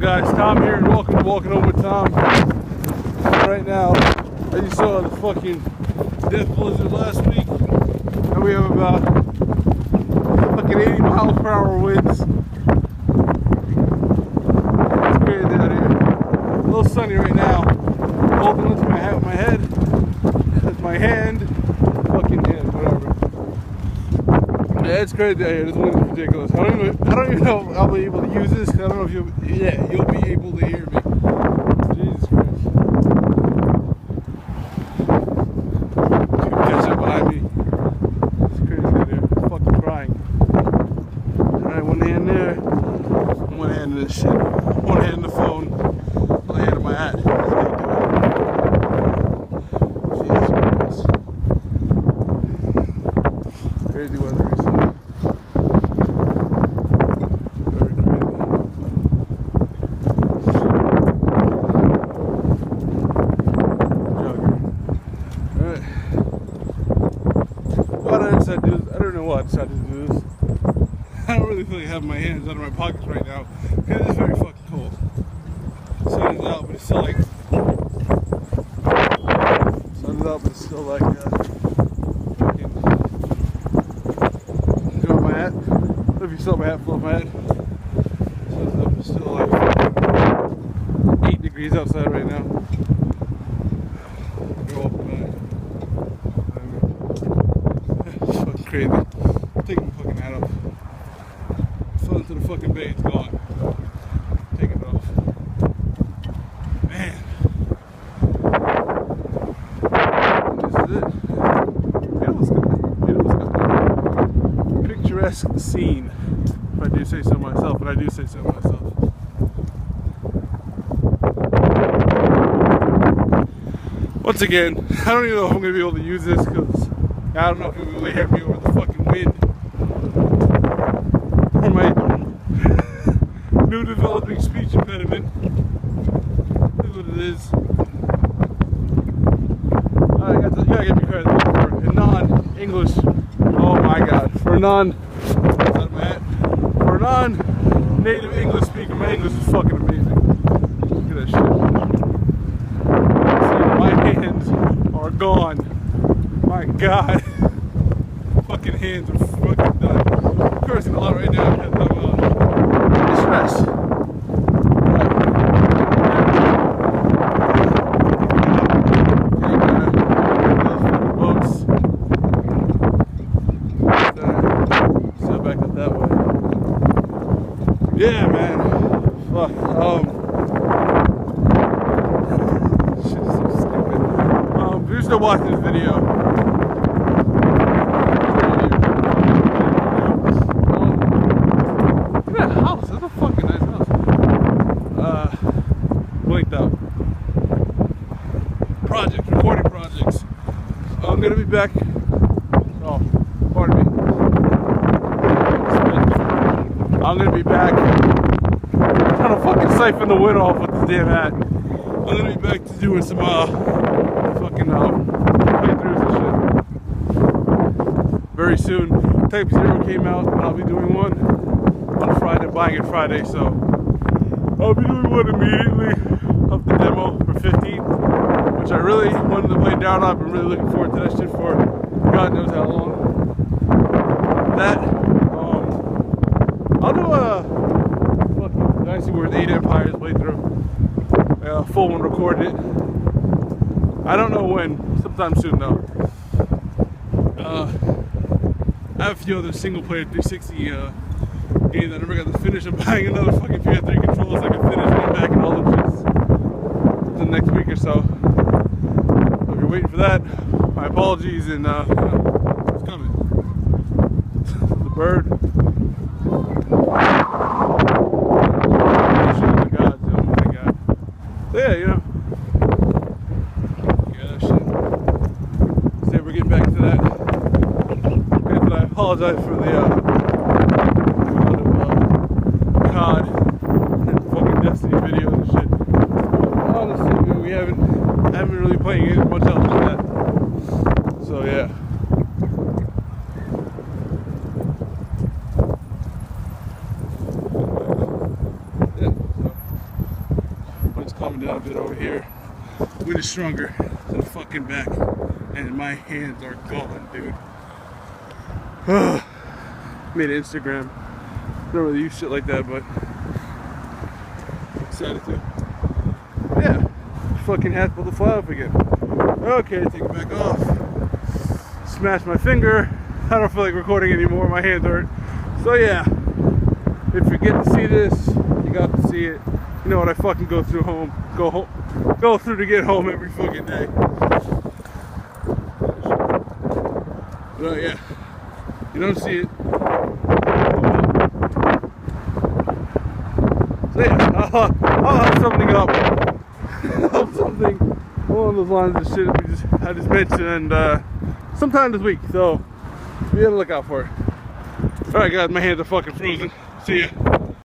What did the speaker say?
Guys, Tom here, and welcome to Walking Home with Tom. Right now, as you saw the fucking death blizzard last week, and we have about fucking 80 miles per hour winds. It's crazy out here. A little sunny right now. Holding onto my hat with my head, with my hand, fucking hand, whatever. Yeah, it's crazy out here. This wind is ridiculous. I don't even know if I'll be able to use this. I don't know if you'll be able to hear me. Jesus Christ. Two guys are behind me. It's crazy out here. I'm fucking crying. Alright, one hand there, one hand in this shit. One hand in the phone, one hand in my hat. Jesus Christ. Crazy weather. I don't know why I decided to do this. I don't really feel like having my hands out of my pockets right now because it's very fucking cold. The sun is out, but it's still like fucking. You know my hat? I don't know if you saw my hat float my head. It's still like 8 degrees outside right now. Crazy. I'm taking my fucking hat off. I fell into the fucking bay, it's gone. Taking it off. Man. This is it. Beautiful sky. Picturesque scene. If I do say so myself, and I do say so myself. Once again, I don't even know if I'm going to be able to use this because I don't know if it will hear me over the fucking wind. Or my new developing speech impediment. Look what it is. You gotta get me credit for a non-English. Oh my god. For a non-native English speaker, my English is fucking amazing. Look at that shit. See, my hands are gone. My god. Fucking hands are fucking done. I'm cursing a lot right now because I'm distressed. Right. Take those boats. Set back up that way. Yeah, man. Fuck. Shit is so stupid. If you're still watching this video, recording projects. I'm gonna be back. Oh, pardon me. I'm gonna be back. I'm trying to fucking siphon the wind off with this damn hat. I'm gonna be back to doing some fucking playthroughs and shit very soon. Type 0 came out, and I'll be doing one on Friday, buying it Friday, so I'll be doing one immediately of the demo for 15. Which I really wanted to play down. I've been really looking forward to that shit for God knows how long. That, I'll do a fucking Dynasty Wars 8 Empires playthrough. Full one, recorded it. I don't know when, sometime soon though. I have a few other single player 360 games I never got to finish. I'm buying another fucking PS3 controller so I can finish one back and all the shits the next week or so. If you're waiting for that, my apologies, and it's coming. The bird. Oh my god. So yeah, you know. Yeah, that shit. So we're getting back to that. And I apologize for the COD and fucking Destiny videos and shit. Honestly, we haven't really playing it much else than that. So yeah. calming down a bit over here. Wind is stronger to the fucking back, and my hands are gone, dude. Made an Instagram. Don't really use shit like that, but excited to. Yeah, fucking hat pulled the fly off again. Okay, take it back off. Smash my finger. I don't feel like recording anymore. My hands hurt. So yeah, if you get to see this, you got to see it. You know what I fucking go through to get home every fucking day. But yeah, you don't see it. So yeah, I'll have something up. I'll have something along those lines of shit I just mentioned sometime this week. So be on the lookout for it. Alright guys, my hands are fucking frozen. See ya.